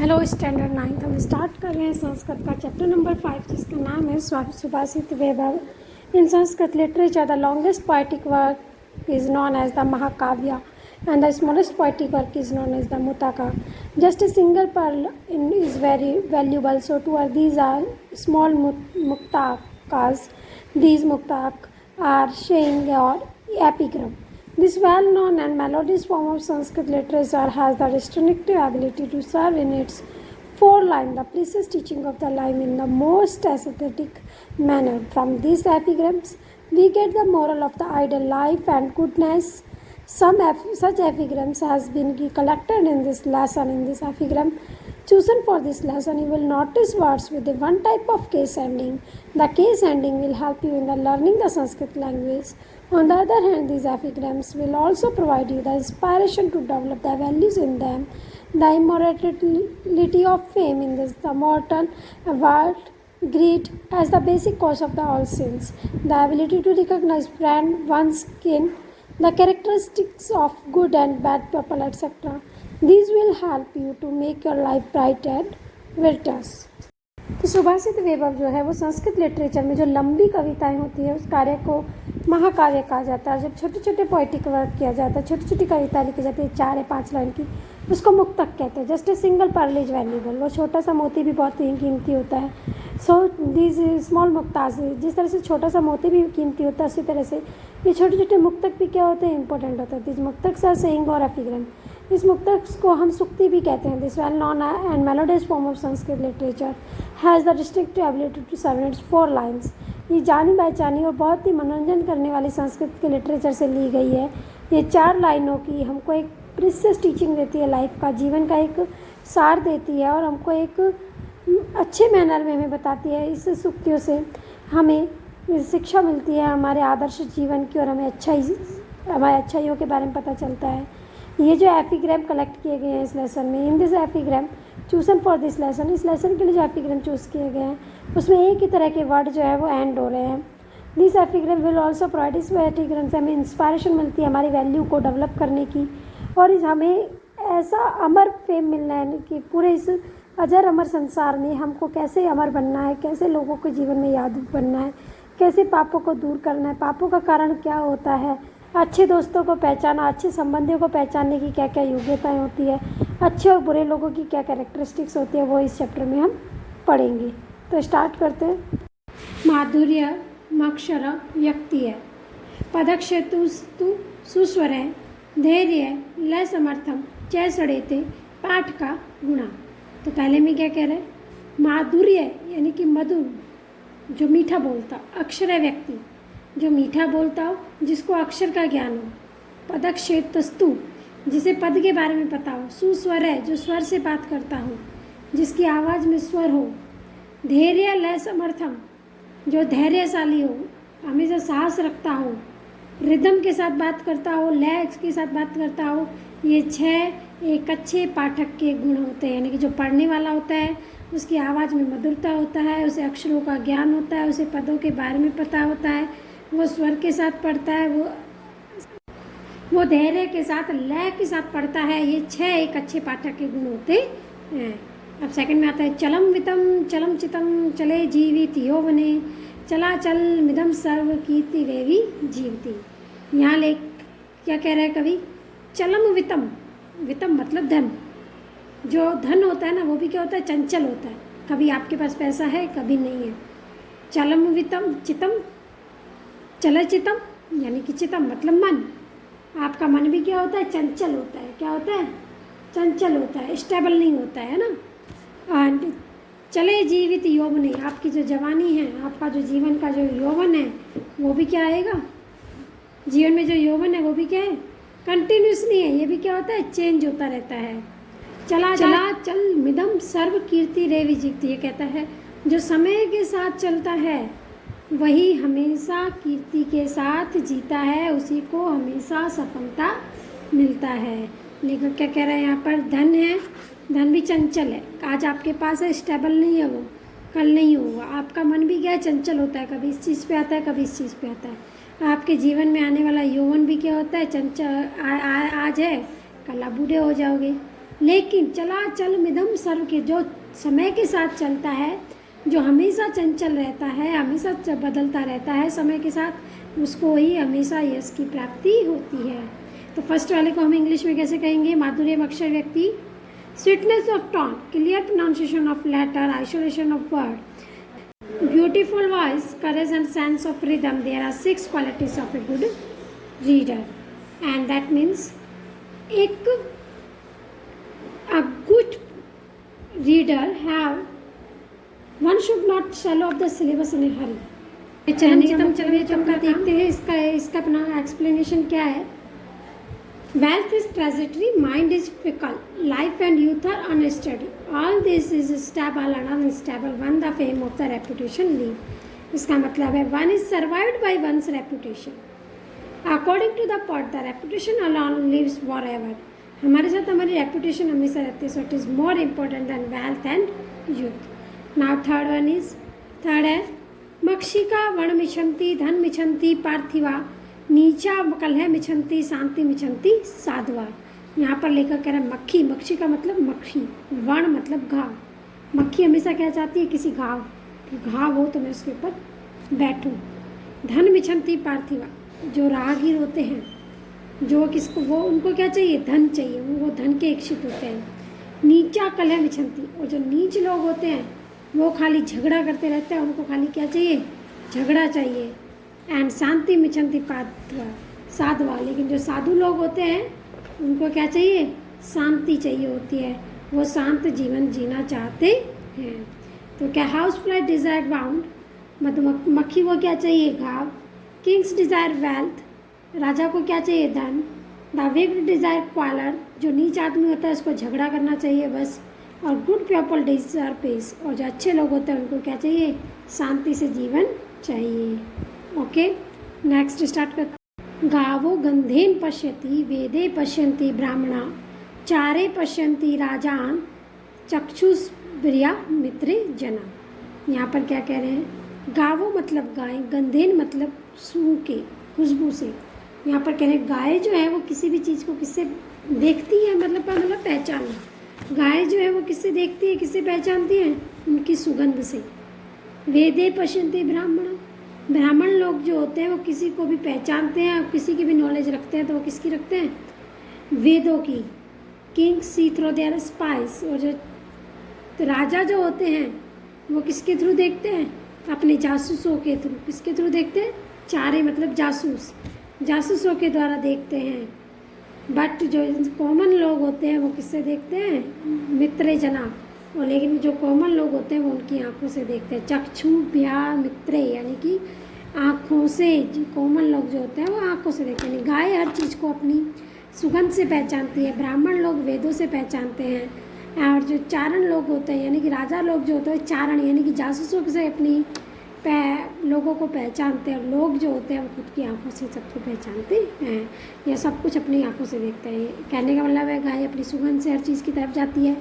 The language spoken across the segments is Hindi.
हेलो स्टैंडर्ड 9th हम स्टार्ट कर रहे हैं संस्कृत का चैप्टर नंबर 5 जिसका नाम है Subhashit Vaibhav. In Sanskrit literature the longest poetic work is known as the mahakavya and the smallest poetic work is known as the mutaka. Just a single pearl is very valuable, so too are these are small muktakas. These muktak are saying or epigram. This well-known and melodious form of Sanskrit literature has the distinctive ability to serve in its four lines the precise teaching of the life in the most aesthetic manner. From these epigrams, we get the moral of the ideal life and goodness. Such epigrams has been collected in this lesson. In this epigram chosen for this lesson, you will notice words with the one type of case ending. The case ending will help you in the learning the Sanskrit language. On the other hand, these epigrams will also provide you the inspiration to develop the values in them. The immortality of fame in this the mortal world, greed as the basic cause of the all sins, the ability to recognize friend, one's kin, the characteristics of good and bad people, etc. These will help you to make your life bright and virtuous. तो सुभाषित वैभव जो है वो संस्कृत लिटरेचर में जो लंबी कविताएं होती है उस कार्य को महाकाव्य कहा जाता है। जब छोटे छोटे पोइटिक वर्क किया जाता है, छोटी छोटी कविता लिखी जाती है 4 या 5 लाइन की, उसको मुक्तक कहते हैं। Just a single pearl is valuable, वो छोटा सा मोती भी बहुत ही कीमती होता है। सो दीज स्मॉल मुक्ताज, जिस तरह से छोटा सा मोती भी कीमती होता है उसी तरह से ये छोटे छोटे मुक्तक भी क्या होते हैं, इंपॉर्टेंट होते हैं। दिस मुक्तक आर सेइंग और एपिग्राम, इस मुक्तक को हम सुक्ति भी कहते हैं। This well known and melodious form of Sanskrit literature has the distinctive ability to serve its 4 lines. ये जानी पहचानी और बहुत ही मनोरंजन करने वाली संस्कृत के लिटरेचर से ली गई है। ये 4 लाइनों की हमको एक प्रीसियस टीचिंग देती है, लाइफ का, जीवन का एक सार देती है और हमको एक अच्छे मैनर में हमें बताती है। इस सूक्तियों से हमें शिक्षा मिलती है हमारे आदर्श जीवन की और हमें हमारे अच्छाइयों के बारे में पता चलता है। ये जो एपिग्राम कलेक्ट किए गए हैं इस लेसन में, in this epigram chosen for this lesson, इस लेसन के लिए जो एपिग्राम चूज़ किए गए हैं उसमें एक ही तरह के वर्ड जो है वो एंड हो रहे हैं। This epigram will also provide, इस एपिग्राम से हमें इंस्पायरेशन मिलती है हमारी वैल्यू को डेवलप करने की और हमें ऐसा अमर फेम मिलना है कि पूरे इस अजर अमर संसार में हमको कैसे अमर बनना है, कैसे लोगों के जीवन में याद बनना है, कैसे पापों को दूर करना है, पापों का कारण क्या होता है, अच्छे दोस्तों को पहचाना, अच्छे संबंधियों को पहचानने की क्या क्या योग्यताएं होती है, अच्छे और बुरे लोगों की क्या कैरेक्टरिस्टिक्स होती है, वो इस चैप्टर में हम पढ़ेंगे। तो स्टार्ट करते हैं। माधुर्य मक्षर व्यक्ति है, पदक्षेतु सुस्वर है, धैर्य लय समर्थम जय सड़ेते पाठ का गुणा। तो पहले में क्या कह रहे हैं, माधुर्य यानी कि मधुर, जो मीठा बोलता, अक्षर है व्यक्ति जो मीठा बोलता हो, जिसको अक्षर का ज्ञान हो, पदक्षेत्रस्तु जिसे पद के बारे में पता हो, सुस्वर है जो स्वर से बात करता हो, जिसकी आवाज़ में स्वर हो, धैर्य लय समर्थम जो धैर्यशाली हो, हमेशा साहस रखता हो, रिदम के साथ बात करता हो, लय के साथ बात करता हो। ये 6 एक अच्छे पाठक के गुण होते हैं, यानी कि जो पढ़ने वाला होता है उसकी आवाज़ में मधुरता होता है, उसे अक्षरों का ज्ञान होता है, उसे पदों के बारे में पता होता है, वो स्वर के साथ पढ़ता है, वो धैर्य के साथ लय के साथ पढ़ता है। ये 6 एक अच्छे पाठक के गुण होते हैं। अब सेकंड में आता है चलम वितम चलम चितम चले जीवित यौवने चला चल मिदम सर्व कीर्ति वेवी जीवती। यहाँ ले क्या कह रहा है कवि, चलम वितम, वितम मतलब धन, जो धन होता है ना वो भी क्या होता है, चंचल होता है, कभी आपके पास पैसा है कभी नहीं है। चलम वितम चितम, चल चितम यानी कि चितम मतलब मन, आपका मन भी क्या होता है, चंचल होता है। क्या होता है, चंचल होता है, स्टेबल नहीं होता है ना। एंड चले जीवित यौवने, आपकी जो जवानी है, आपका जो जीवन का जो यौवन है वो भी क्या आएगा, जीवन में जो यौवन है वो भी क्या है, कंटिन्यूस नहीं है, ये भी क्या होता है, चेंज होता रहता है। चला चल मिदम सर्व कीर्ति रेवी जीवती, ये कहता है जो समय के साथ चलता है वही हमेशा कीर्ति के साथ जीता है, उसी को हमेशा सफलता मिलता है। लेकिन क्या कह रहा है यहाँ पर, धन है, धन भी चंचल है, आज आपके पास है, स्टेबल नहीं है, वो कल नहीं होगा। आपका मन भी क्या है, चंचल होता है, कभी इस चीज़ पे आता है कभी इस चीज़ पे आता है। आपके जीवन में आने वाला यौवन भी क्या होता है, चंचल आज है कल आप बूढ़े हो जाओगे। लेकिन चलाचल मिदम सर्व के, जो समय के साथ चलता है, जो हमेशा चंचल रहता है, हमेशा बदलता रहता है समय के साथ, उसको ही हमेशा यश की प्राप्ति होती है। तो फर्स्ट वाले को हम इंग्लिश में कैसे कहेंगे? माधुर्य अक्षर व्यक्ति, sweetness of tone, clear pronunciation of letter, isolation of word, beautiful voice, courage and sense of rhythm. There are 6 qualities of a good reader, and that means a good reader one should not swallow up the syllabus in a hurry। चलिए चलकर देखते हैं इसका अपना एक्सप्लेनेशन क्या है। Wealth is transitory, mind is fickle, life and youth are unsteady. All this is stable and unstable when the fame of the reputation leave। इसका मतलब है one is survived by one's reputation। According to the poet, the reputation alone lives forever। हमारे साथ हमारी reputation हमेशा रहती है, so it is more important than wealth and youth। Now third है मक्षिका वण मिछन्ति धन मिछन्ति पार्थिवा, नीचा कलह मिछन्ति शांति मिछन्ति साधवा। यहाँ पर लेकर कह रहा है मक्खी, मक्षी का मतलब मक्खी, वण मतलब घाव। मक्खी हमेशा क्या चाहती है? किसी घाव हो तो मैं उसके ऊपर बैठूं। धन मिछन्ति पार्थिवा, जो राहगीर होते हैं, जो किसको वो उनको क्या चाहिए? धन चाहिए, वो धन के इच्छित होते हैं। नीचा कलह मिछन्ति, और जो नीच लोग होते हैं वो खाली झगड़ा करते रहते हैं, उनको खाली क्या चाहिए? झगड़ा चाहिए। एंड शांति मिछन्ति पार्थिवा साधवा, लेकिन जो साधु लोग होते हैं उनको क्या चाहिए? शांति चाहिए होती है, वो शांत जीवन जीना चाहते हैं। तो क्या हाउस फ्लाई डिजायर बाउंड, मधुमक्खी को क्या चाहिए? घाव। किंग्स डिजायर वेल्थ, राजा को क्या चाहिए? धन। द विक्ड डिजायर क्वालर, जो नीच आदमी होता है उसको झगड़ा करना चाहिए बस। और गुड पीपल डिजायर पीस, और जो अच्छे लोग होते हैं उनको क्या चाहिए? शांति से जीवन चाहिए। ओके, नेक्स्ट स्टार्ट कर। गावो गंधेन पश्यति वेदे पश्यन्ति ब्राह्मणा, चारे पश्यन्ति राजान चक्षुष्प्रिया मित्रे जना। यहाँ पर क्या कह रहे हैं? गावो मतलब गाय, गंधेन मतलब सूंघ के, खुशबू से। यहाँ पर कह रहे हैं गाय जो है वो किसी भी चीज़ को किससे देखती है, मतलब पहचानना। गाय जो है वो किससे देखती है, किससे पहचानती है? उनकी सुगंध से। वेदे पश्यन्ति ब्राह्मणा, ब्राह्मण लोग जो होते हैं वो किसी को भी पहचानते हैं, किसी की भी नॉलेज रखते हैं, तो वो किसकी रखते हैं? वेदों की। King see through their spies, और जो राजा जो होते हैं वो किसके थ्रू देखते हैं? अपने जासूसों के थ्रू। किसके थ्रू देखते हैं? चारे मतलब जासूस, जासूसों के द्वारा देखते हैं। बट जो कॉमन लोग होते हैं वो किससे देखते हैं? मित्रे जना, और लेकिन जो कॉमन लोग होते हैं वो उनकी आंखों से देखते हैं। चक्षु भ्या मित्रे, यानी कि आँखों से। जो कॉमन लोग जो होते हैं वो आँखों से देखते हैं। गाय हर चीज़ को अपनी सुगंध से पहचानती है, ब्राह्मण लोग वेदों से पहचानते हैं, और जो चारण लोग होते हैं यानी कि राजा लोग जो होते हैं चारण यानी कि जासूसों से अपनी लोगों को पहचानते हैं। और लोग जो होते हैं वो खुद की आंखों से सबको पहचानते हैं, या सब कुछ अपनी आंखों से देखते हैं। कहने का मतलब है गाय अपनी सुगंध से हर चीज़ की तरफ जाती है,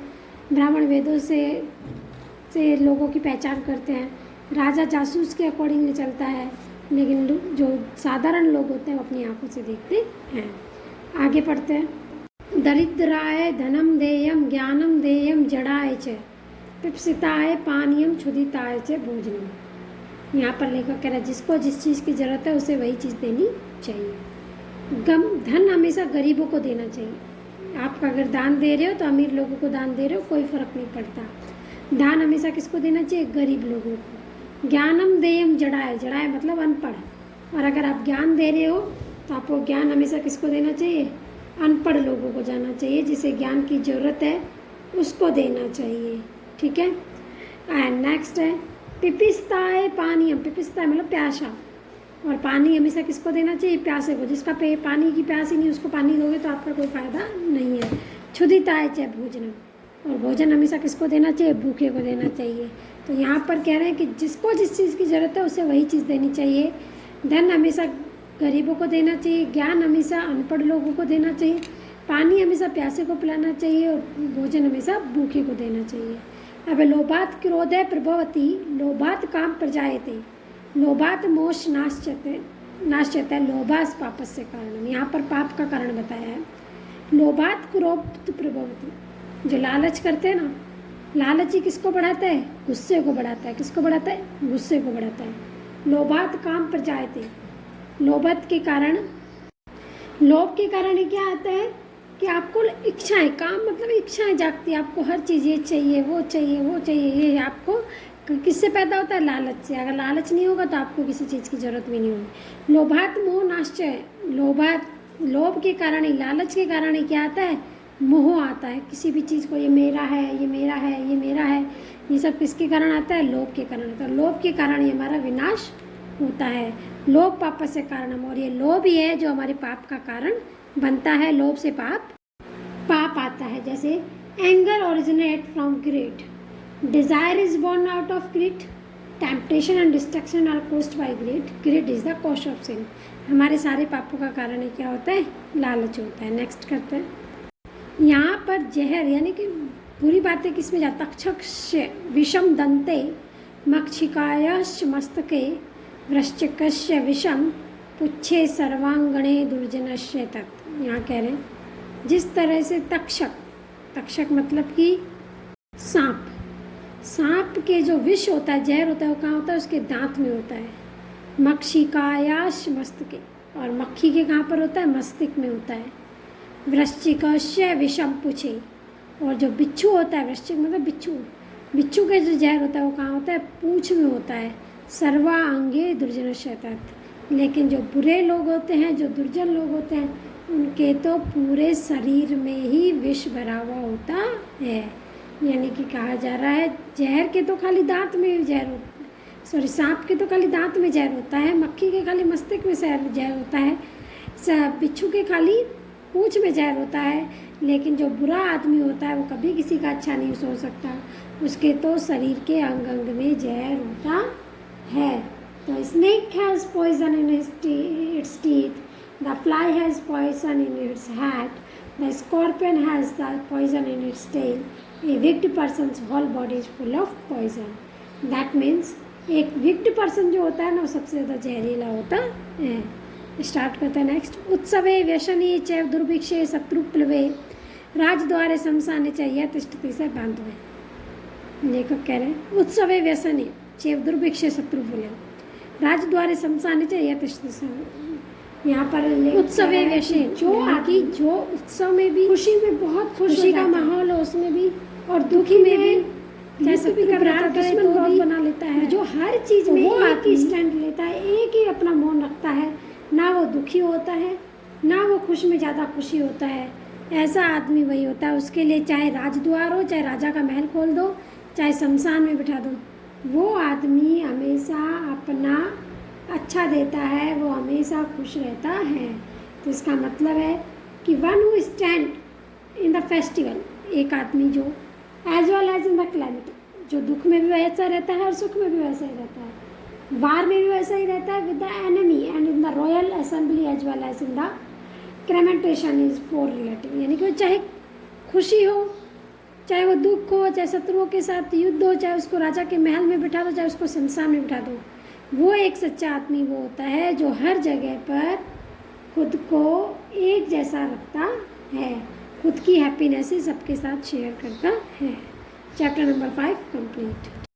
ब्राह्मण वेदों से लोगों की पहचान करते हैं, राजा जासूस के अकॉर्डिंगली चलता है, लेकिन जो साधारण लोग होते हैं वो अपनी आंखों से देखते हैं। आगे पढ़ते हैं। दरिद्राय धनम देयम ज्ञानम देयम जड़ाय च पिप्सिताय पानीयम क्षुधिताय च भोजनम। यहाँ पर लेखक कह रहा है जिसको जिस चीज़ की ज़रूरत है उसे वही चीज़ देनी चाहिए। धन हमेशा गरीबों को देना चाहिए। आप अगर दान दे रहे हो तो अमीर लोगों को दान दे रहे हो, कोई फ़र्क नहीं पड़ता। दान हमेशा किसको देना चाहिए? गरीब लोगों को। ज्ञानम देयम जड़ाए, जड़ाए मतलब अनपढ़। और अगर आप ज्ञान दे रहे हो तो आपको ज्ञान हमेशा किसको देना चाहिए? अनपढ़ लोगों को जाना चाहिए, जिसे ज्ञान की ज़रूरत है उसको देना चाहिए। ठीक है। एंड नेक्स्ट है पिपिस्ताए पानी। पिपिस्ताए मतलब प्यासा, और पानी हमेशा किसको देना चाहिए? प्यासे को। जिसका पानी की प्यास ही नहीं उसको पानी दोगे तो आपका कोई फ़ायदा नहीं है। क्षुधिताय च भोजनम, और भोजन हमेशा किसको देना चाहिए? भूखे को देना चाहिए। तो यहाँ पर कह रहे हैं कि जिसको जिस चीज़ की ज़रूरत है उसे वही चीज़ देनी चाहिए। धन हमेशा गरीबों को देना चाहिए, ज्ञान हमेशा अनपढ़ लोगों को देना चाहिए, पानी हमेशा प्यासे को पिलाना चाहिए, और भोजन हमेशा भूखे को देना चाहिए। अब लोभात क्रोधे प्रभवती, लोभात काम प्रजायते, लोभात मोश नाश्यते, लोभास पापस्य कारणम। यहाँ पर पाप का कारण बताया है। लोभात क्रोध प्रभवती, जो लालच करते हैं ना, लालच ही किसको बढ़ाता है? गुस्से को बढ़ाता है। किसको बढ़ाता है? गुस्से को बढ़ाता है। लोभात काम पर जायते, लोभ के कारण ये क्या आता है कि आपको इच्छाएं, काम मतलब इच्छाएं जागती है, आपको हर चीज़ ये चाहिए, वो चाहिए, वो चाहिए। ये आपको किससे पैदा होता है? लालच से। अगर लालच नहीं होगा तो आपको किसी चीज़ की ज़रूरत भी नहीं होगी। लोभात मोह नाश्चय, लोभ के कारण ही, लालच के कारण ही क्या आता है? मोह आता है। किसी भी चीज़ को ये मेरा है, ये मेरा है, ये मेरा है, ये सब किसके कारण आता है? लोभ के कारण आता है। लोभ के कारण ही हमारा विनाश होता है। लोभ पाप से कारणम, और ये लोभ ही है जो हमारे पाप का कारण बनता है। लोभ से पाप आता है। जैसे anger originate from greed, desire is born out of greed, temptation and destruction are caused by greed, greed is the cause of sin. हमारे सारे पापों का कारण क्या होता है? लालच होता है। नेक्स्ट करते हैं। यहाँ पर जहर यानी कि बुरी बातें किस में जाता? तक्षक विषम दंते मक्षिकायश्च मस्तके वृश्चिकस्य विषम पुच्छे सर्वांगणे दुर्जनस्य तत्। यहाँ कह रहे हैं जिस तरह से तक्षक मतलब कि सांप के जो विष होता है, जहर होता है, वो कहाँ होता है? उसके दांत में होता है। मक्षिकायाश मस्तके, और मक्खी के कहाँ पर होता है? मस्तिष्क में होता है। वृश्चिकस्य विषम पुच्छे, और जो बिच्छू होता है, वृश्चिक मतलब बिच्छू के जो जहर होता है वो कहाँ होता है? पूंछ में होता है। सर्वांगे दुर्जनस्य तत्। लेकिन जो बुरे लोग होते हैं, जो दुर्जन लोग होते हैं, उनके तो पूरे शरीर में ही विष भरा हुआ होता है। यानी कि कहा जा रहा है जहर के तो खाली दांत में जहर होता है, सॉरी सांप के तो खाली दांत में जहर होता है, मक्खी के खाली मस्तिष्क में जहर होता है, बिच्छू के खाली पूंछ में जहर होता है। लेकिन जो बुरा आदमी होता है वो कभी किसी का अच्छा नहीं सोच सकता, उसके तो शरीर के अंग अंग में जहर होता है। तो snake has poison in its teeth, the fly has poison in its head, the scorpion has the poison in its tail, a wicked person's whole body is full of poison. That means एक विक्ड पर्सन जो होता है ना वो सबसे ज़्यादा जहरीला होता है। स्टार्ट करते हैं नेक्स्ट। उत्सवे व्यसनी चैव दुर्भिक्षे शत्रुप्लवे राजद्वारे शमशाने चाहिए तिष्ठति से बांधवे। लेखक कह रहे हैं उत्सवे व्यसनी चैव दुर्भिक्षे शत्रुप्लवे राजद्वारे शमशाने चाहिए तिष्ठति से। यहाँ पर उत्सवे व्यसन जो उत्सव में भी खुशी में बहुत खुशी का माहौल हो उसमें भी, और दुखी में भी जैसे दुश्मन बहुत बना लेता है, जो हर चीज़ में एक ही स्टैंड लेता है, एक ही अपना मौन रखता है, ना वो दुखी होता है ना वो खुश में ज़्यादा खुशी होता है। ऐसा आदमी वही होता है। उसके लिए चाहे राजद्वार हो, चाहे राजा का महल खोल दो, चाहे शमशान में बिठा दो, वो आदमी हमेशा अपना अच्छा देता है, वो हमेशा खुश रहता है। तो इसका मतलब है कि one who stand in the festival, एक आदमी जो as well as in the calamity, जो दुख में भी वैसा रहता है और सुख में भी वैसा ही रहता है, वार में भी वैसा ही रहता है with the enemy and in the royal assembly as well as in the cremation is for relative. यानी कि चाहे खुशी हो, चाहे वो दुख हो, चाहे शत्रुओं के साथ युद्ध हो, चाहे उसको राजा के महल में बिठा दो, चाहे उसको शमशान में बिठा दो, वो एक सच्चा आदमी वो होता है जो हर जगह पर खुद को एक जैसा रखता है, खुद की हैप्पीनेस सबके साथ शेयर करता है। Chapter number 5 complete.